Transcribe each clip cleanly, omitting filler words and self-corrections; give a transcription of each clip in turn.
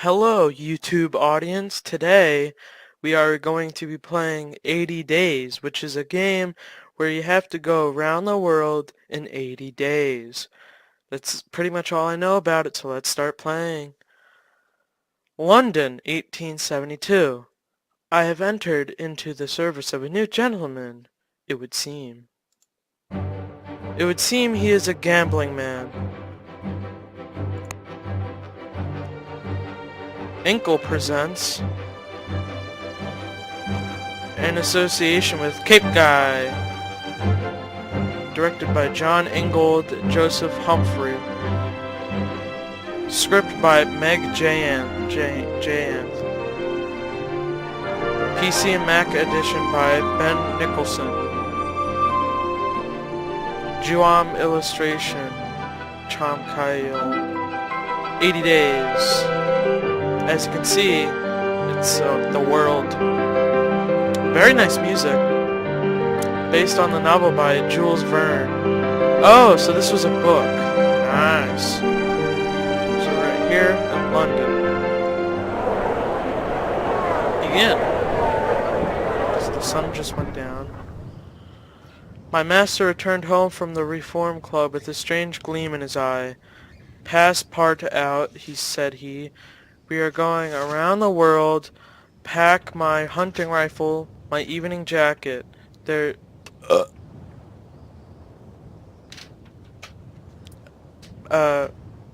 Hello, YouTube audience. Today, we are going to be playing 80 Days, which is a game where you have to go around the world in 80 days. That's pretty much all I know about it, so let's start playing. London, 1872. I have entered into the service of a new gentleman, it would seem. It would seem he is a gambling man. Inkle presents in association with Cape Guy, directed by John Ingold, Joseph Humphrey, script by Meg Jan, PC and Mac edition by Ben Nicholson, Juam illustration, Chom Kyle, 80 Days. As you can see, it's the world. Very nice music. Based on the novel by Jules Verne. Oh, so this was a book. Nice. So right here in London. Begin. Because the sun just went down. My master returned home from the Reform Club with a strange gleam in his eye. Passport out, said he. We are going around the world. Pack my hunting rifle, my evening jacket. There...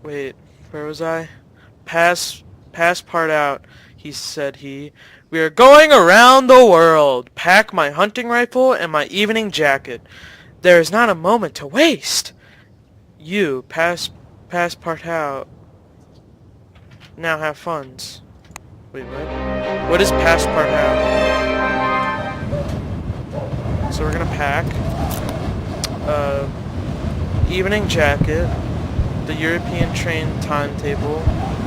wait, where was I? Passport out, said he. We are going around the world. Pack my hunting rifle and my evening jacket. There is not a moment to waste. You, passport out. Now have funds. Wait, what? What is passport out? So we're gonna pack evening jacket, the European train timetable,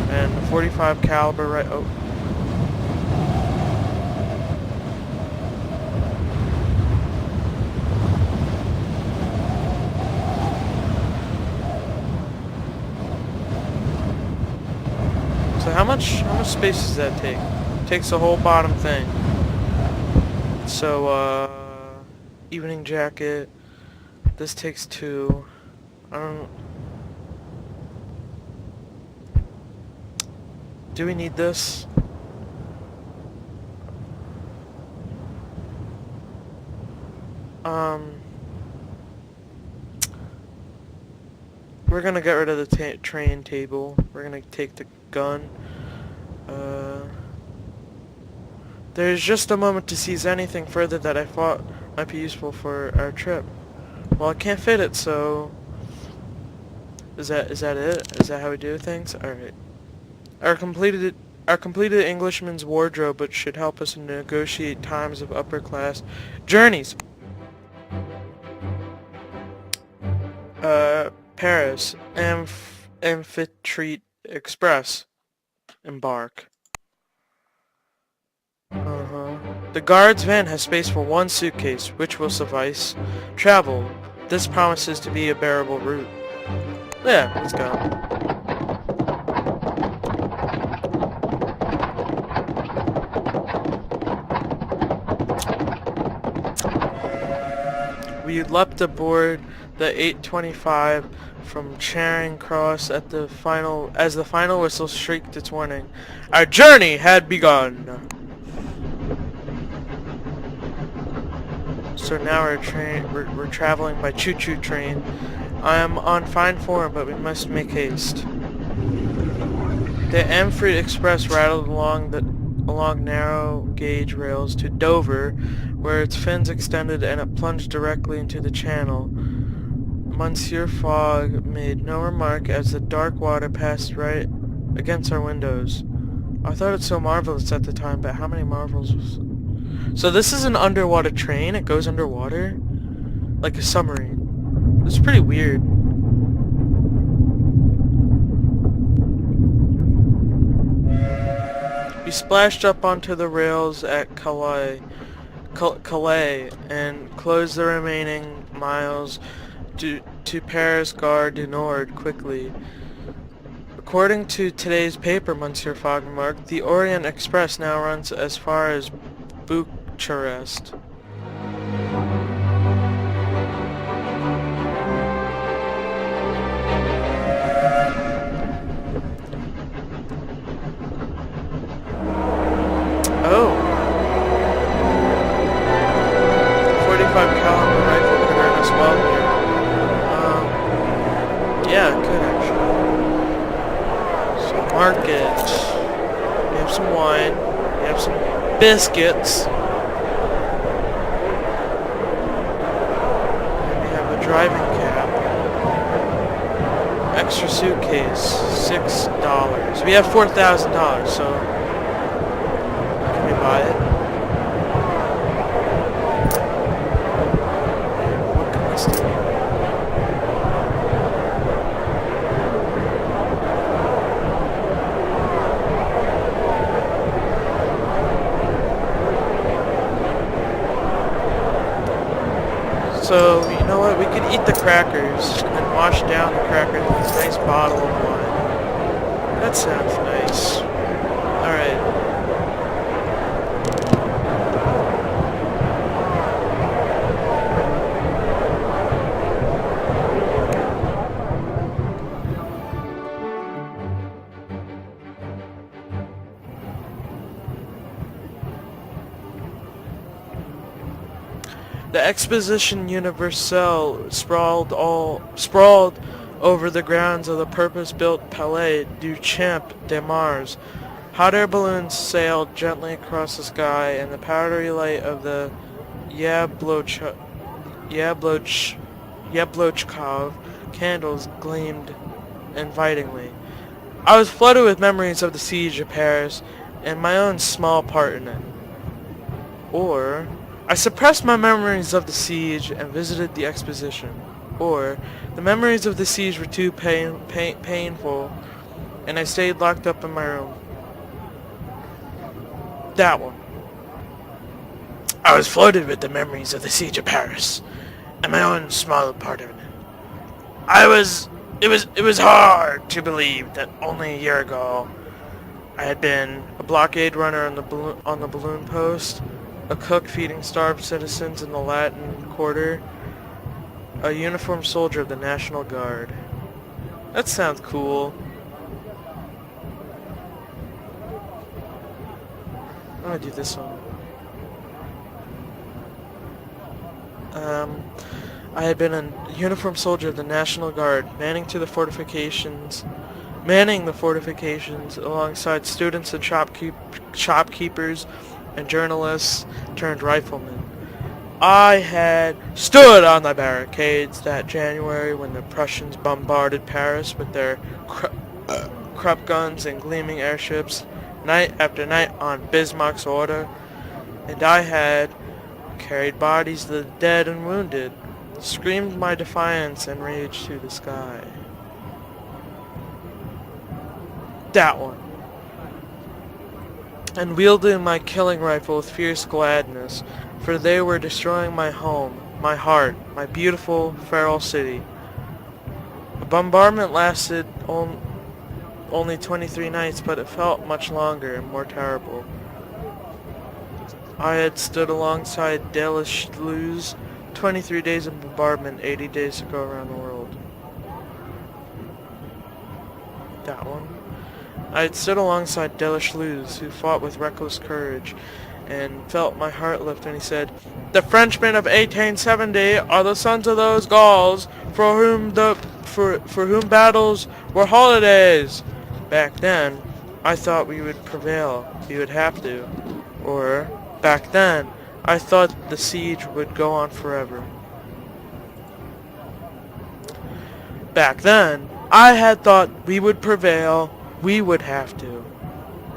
and 45 caliber oh. So how much space does that take? It takes the whole bottom thing. So evening jacket. This takes 2. I don't. Do we need this? We're gonna get rid of the train table. We're gonna take the gun. There's just a moment to seize anything further that I thought might be useful for our trip. Well, I can't fit it, so... Is that it? Is that how we do things? Alright. Our completed Englishman's wardrobe, which should help us negotiate times of upper class journeys. Paris. Amphitrite Express. Embark. The guard's van has space for 1 suitcase, which will suffice. Travel. This promises to be a bearable route. Yeah, let's go. We leapt aboard the 825 from Charing Cross as the final whistle shrieked its warning. Our journey had begun. So now we're traveling by choo-choo train. I am on fine form, but we must make haste. The Amphitrite Express rattled along narrow gauge rails to Dover, where its fins extended and it plunged directly into the channel. Monsieur Fogg made no remark as the dark water passed right against our windows. I thought it so marvelous at the time, but how many marvels was it? So this is an underwater train? It goes underwater? Like a submarine. It's pretty weird. We splashed up onto the rails at Calais and closed the remaining miles to Paris Gare du Nord quickly. According to today's paper, Monsieur Fogmark, the Orient Express now runs as far as Bucharest. Oh. 45 caliber rifle could earn us well here. Yeah, it could actually. So market. We have some wine. We have some biscuits. And we have a driving cap. Extra suitcase, $6. We have $4,000, so can we buy it? What can we steal? So, you know what? We could eat the crackers and then wash down the crackers with this nice bottle of wine. That sounds nice. Alright. The Exposition Universelle sprawled over the grounds of the purpose-built Palais du Champ de Mars. Hot air balloons sailed gently across the sky, and the powdery light of the Yablochkov candles gleamed invitingly. I was flooded with memories of the siege of Paris and my own small part in it. Or I suppressed my memories of the siege and visited the exposition. Or the memories of the siege were too painful, and I stayed locked up in my room. That one. I was flooded with the memories of the siege of Paris, and my own small part of it. It was hard to believe that only a year ago I had been a blockade runner on the balloon post, a cook feeding starved citizens in the Latin Quarter, a uniformed soldier of the National Guard. That sounds cool. I'm gonna do this one. I had been a uniformed soldier of the National Guard, manning the fortifications alongside students and shopkeepers and journalists turned riflemen. I had stood on the barricades that January when the Prussians bombarded Paris with their Krupp guns and gleaming airships, night after night on Bismarck's order, and I had carried bodies of the dead and wounded, screamed my defiance and rage to the sky. That one. And wielded my killing rifle with fierce gladness, for they were destroying my home, my heart, my beautiful, feral city. The bombardment lasted only 23 nights, but it felt much longer and more terrible. I had stood alongside Deleuze, 23 days of bombardment, 80 days to go around the world. That one. I had stood alongside Deleuze, who fought with reckless courage, and felt my heart lift when he said, "The Frenchmen of 1870 are the sons of those Gauls for whom battles were holidays." Back then, I thought we would prevail. We would have to. Or, back then, I thought the siege would go on forever. Back then, I had thought we would prevail. We would have to.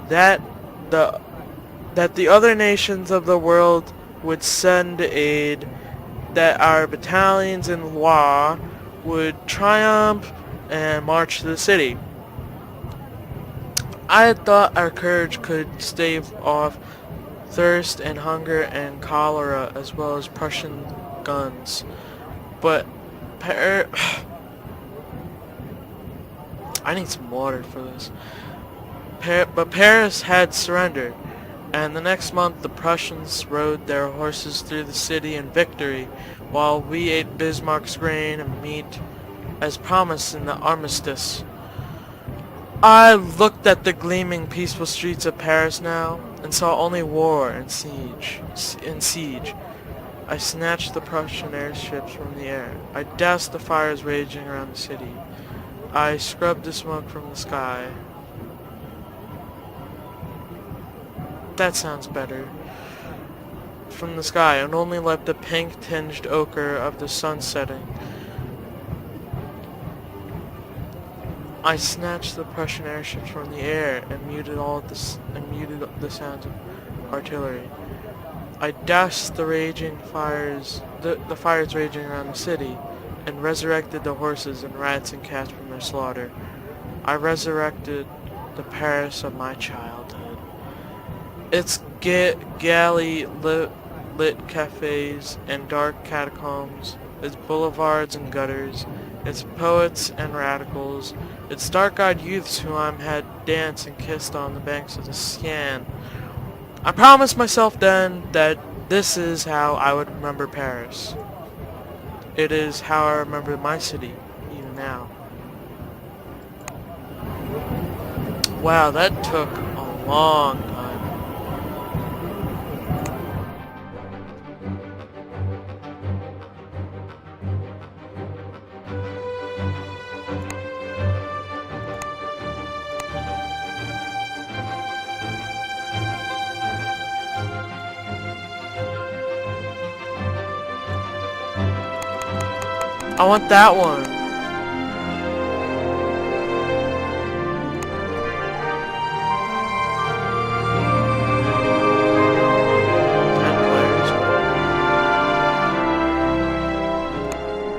That the other nations of the world would send aid, that our battalions in Loire would triumph and march to the city. I had thought our courage could stave off thirst and hunger and cholera as well as Prussian guns. But I need some water for this. But Paris had surrendered, and the next month the Prussians rode their horses through the city in victory, while we ate Bismarck's grain and meat, as promised in the armistice. I looked at the gleaming, peaceful streets of Paris now, and saw only war and siege. I snatched the Prussian airships from the air. I doused the fires raging around the city. I scrubbed the smoke from the sky. That sounds better. From the sky, and only left the pink-tinged ochre of the sun setting. I snatched the Prussian airships from the air and muted the sounds of artillery. I doused the raging fires, the fires raging around the city, and resurrected the horses and rats and cats from their slaughter. I resurrected the Paris of my childhood. Its galley lit cafes and dark catacombs, its boulevards and gutters, its poets and radicals, its dark-eyed youths whom I had danced and kissed on the banks of the Seine. I promised myself then that this is how I would remember Paris. It is how I remember my city, even now. Wow, that took a long time. I want that one.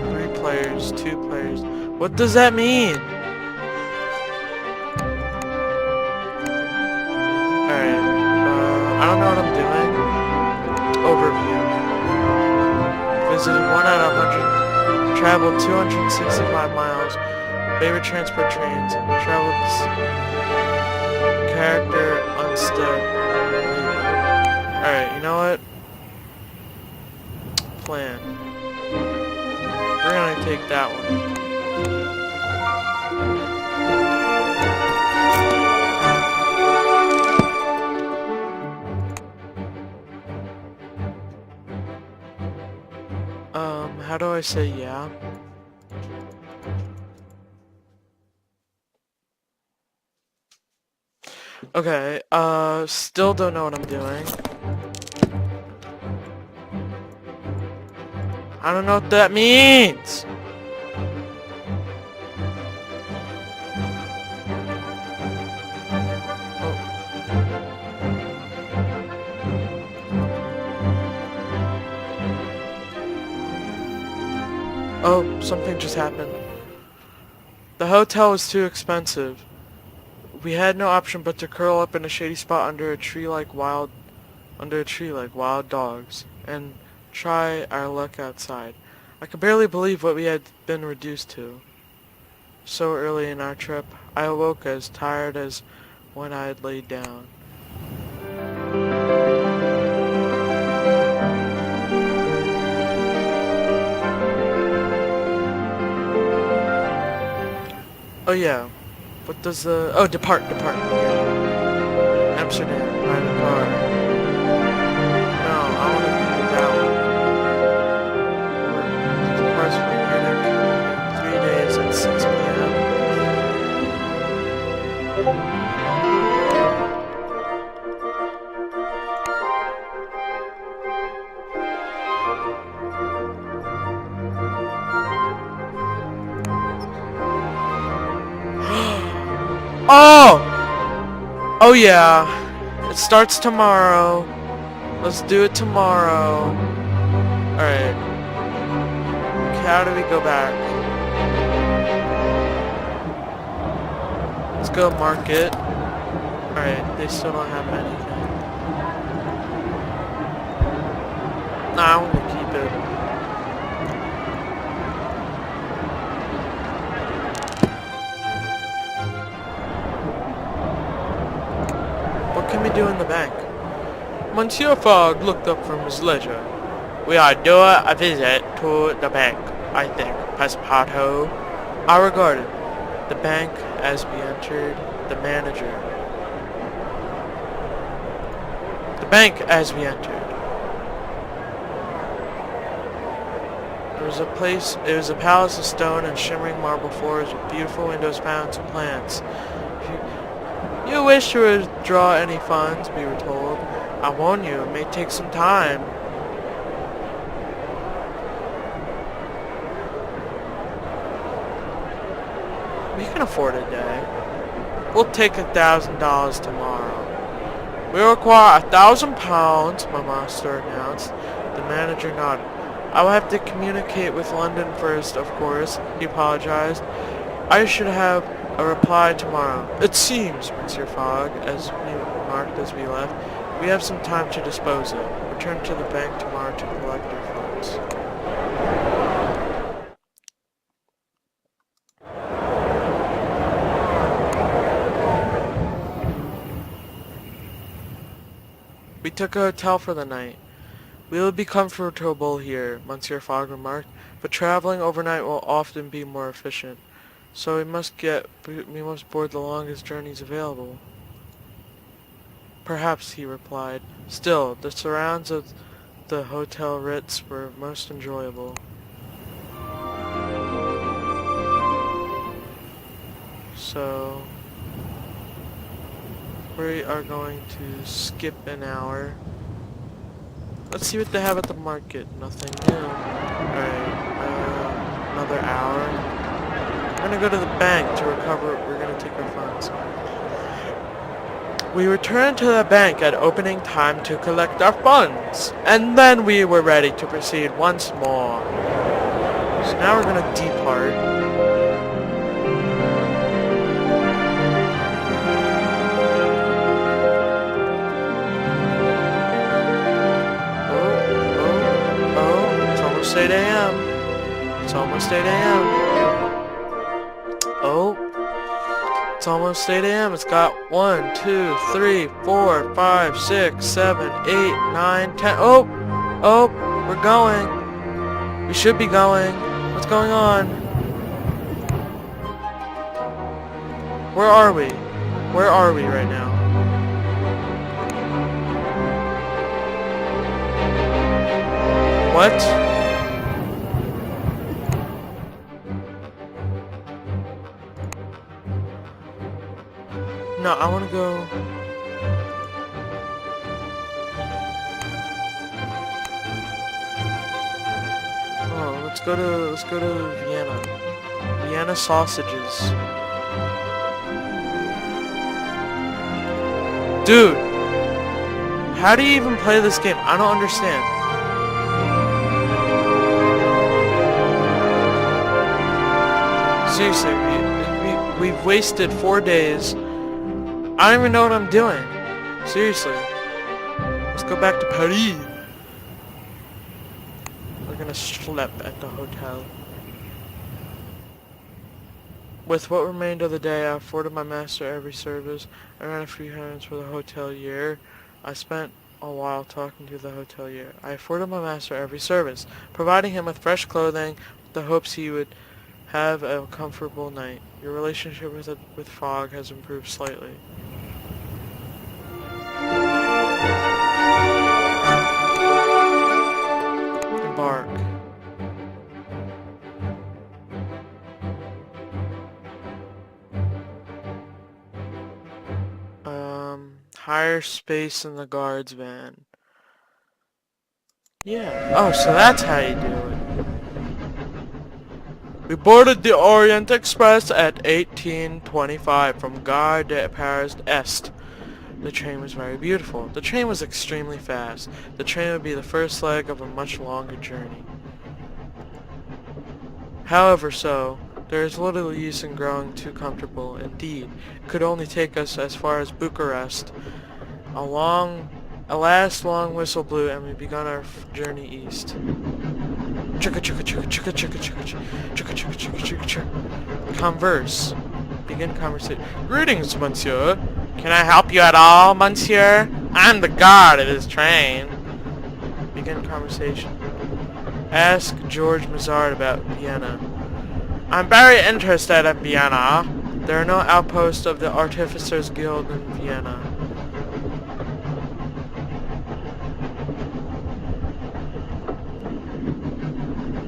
Three players, 2 players. What does that mean? Alright, I don't know what I'm doing. Overview. Visited 1 out of 100. Traveled 265 miles. Favorite transport trains. Traveled character unstable. Alright, you know what? Plan. We're gonna take that one. How do I say yeah? Okay, still don't know what I'm doing. I don't know what that means! Oh, something just happened. The hotel was too expensive. We had no option but to curl up in a shady spot under a tree like wild dogs, and try our luck outside. I could barely believe what we had been reduced to. So early in our trip, I awoke as tired as when I had laid down. Oh yeah, what does the... Oh, depart. Amsterdam, private car. No, I want to do that one. Departs from Munich, 3 days at 6 p.m. Oh! Oh yeah. It starts tomorrow. Let's do it tomorrow. Alright. How do we go back? Let's go market. Alright, they still don't have anything. Nah, I'm gonna keep it. What can we do in the bank? Monsieur Fogg looked up from his ledger. We are due a visit to the bank, I think, Passepartout. I regarded the bank as we entered. The manager. The bank as we entered. It was a palace of stone and shimmering marble floors with beautiful windows, fountains, and plants. If you wish to withdraw any funds, we were told. I warn you, it may take some time. We can afford a day. We'll take $1,000 tomorrow. We require £1,000, my master announced. The manager nodded. I will have to communicate with London first, of course, he apologized. I should have a reply tomorrow. It seems, Monsieur Fogg, as we remarked as we left, we have some time to dispose of. Return to the bank tomorrow to collect your funds. We took a hotel for the night. We will be comfortable here, Monsieur Fogg remarked, but traveling overnight will often be more efficient. So we must board the longest journeys available. Perhaps, he replied. Still, the surrounds of the Hotel Ritz were most enjoyable. So, we are going to skip an hour. Let's see what they have at the market. Nothing new. Alright, another hour. We're gonna go to the bank to recover. We're gonna take our funds. We returned to the bank at opening time to collect our funds. And then we were ready to proceed once more. So now we're gonna depart. It's almost 8 a.m. It's almost 8 a.m. Oh. It's almost 8 a.m. It's got 1, 2, 3, 4, 5, 6, 7, 8, 9, 10. Oh! Oh! We're going. We should be going. What's going on? Where are we? Where are we right now? What? No, I want to go. Oh, let's go to Vienna. Vienna sausages. Dude, how do you even play this game? I don't understand. Seriously, we've wasted 4 days. I don't even know what I'm doing. Seriously. Let's go back to Paris. We're gonna schlep at the hotel. With what remained of the day, I afforded my master every service. I ran a few errands for the hotelier. I spent a while talking to the hotelier. I afforded my master every service, providing him with fresh clothing, with the hopes he would have a comfortable night. Your relationship with Fogg has improved slightly. Embark. Hire space in the guard's van. Yeah. Oh, so that's how you do it. We boarded the Orient Express at 18:25 from Gare de Paris Est. The train was very beautiful. The train was extremely fast. The train would be the first leg of a much longer journey. However, there is little use in growing too comfortable. Indeed, it could only take us as far as Bucharest. A last long whistle blew, and we began our journey east. Converse. Begin conversation. Greetings, monsieur. Can I help you at all, monsieur? I'm the guard of this train. Begin conversation. Ask George Mazard about Vienna. I'm very interested in Vienna. There are no outposts of the Artificers Guild in Vienna.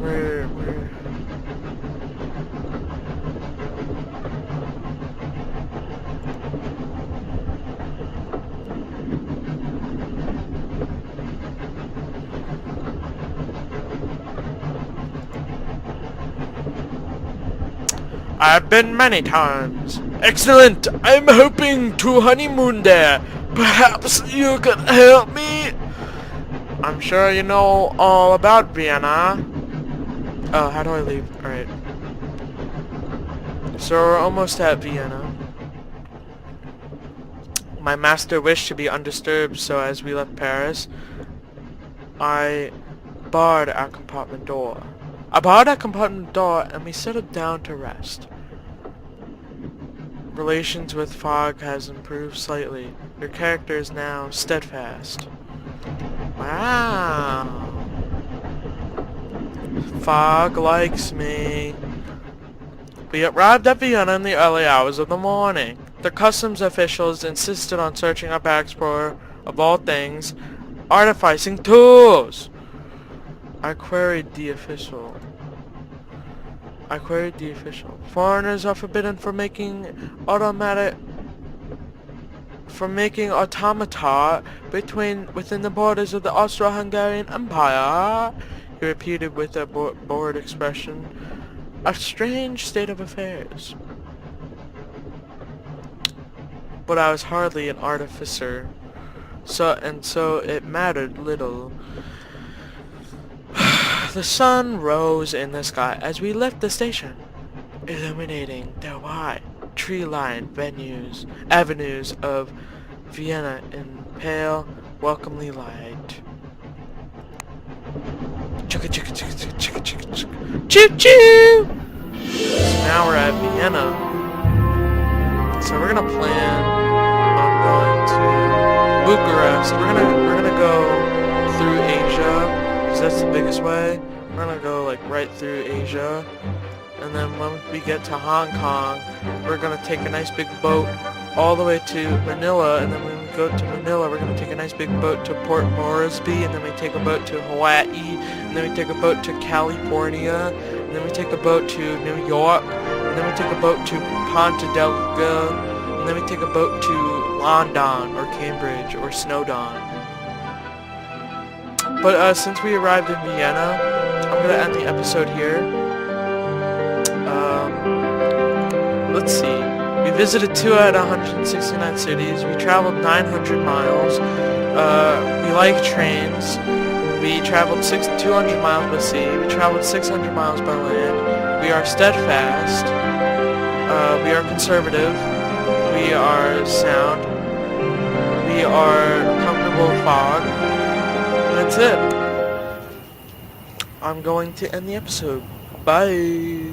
Where? I've been many times. Excellent! I'm hoping to honeymoon there. Perhaps you could help me? I'm sure you know all about Vienna. Oh, how do I leave? Alright. So we're almost at Vienna. My master wished to be undisturbed, so as we left Paris, I barred our compartment door. I barred our compartment door and we settled down to rest. Relations with Fogg has improved slightly. Your character is now steadfast. Wow. Fogg likes me. We arrived at Vienna in the early hours of the morning. The customs officials insisted on searching our bags for, of all things, artificing tools. I queried the official. Foreigners are forbidden from making automata within the borders of the Austro-Hungarian Empire. He repeated with a bored expression. A strange state of affairs. But I was hardly an artificer, so it mattered little. The sun rose in the sky as we left the station, illuminating the wide, tree-lined avenues of Vienna in pale, welcomely light. Choo-choo! So now we're at Vienna. So we're gonna plan on going to Bucharest. We're gonna go through Asia. That's the biggest way. We're gonna go like right through Asia, and then when we get to Hong Kong, we're gonna take a nice big boat all the way to Manila, and then when we go to Manila, we're gonna take a nice big boat to Port Moresby, and then we take a boat to Hawaii, and then we take a boat to California, and then we take a boat to New York, and then we take a boat to Ponte Delgado, and then we take a boat to London or Cambridge or Snowdon. But since we arrived in Vienna, I'm gonna end the episode here. Let's see. We visited 2 out of 169 cities. We traveled 900 miles. We like trains. We traveled 200 miles by sea. We traveled 600 miles by land. We are steadfast. We are conservative. We are sound. We are comfortable with Fogg. That's it. I'm going to end the episode. Bye.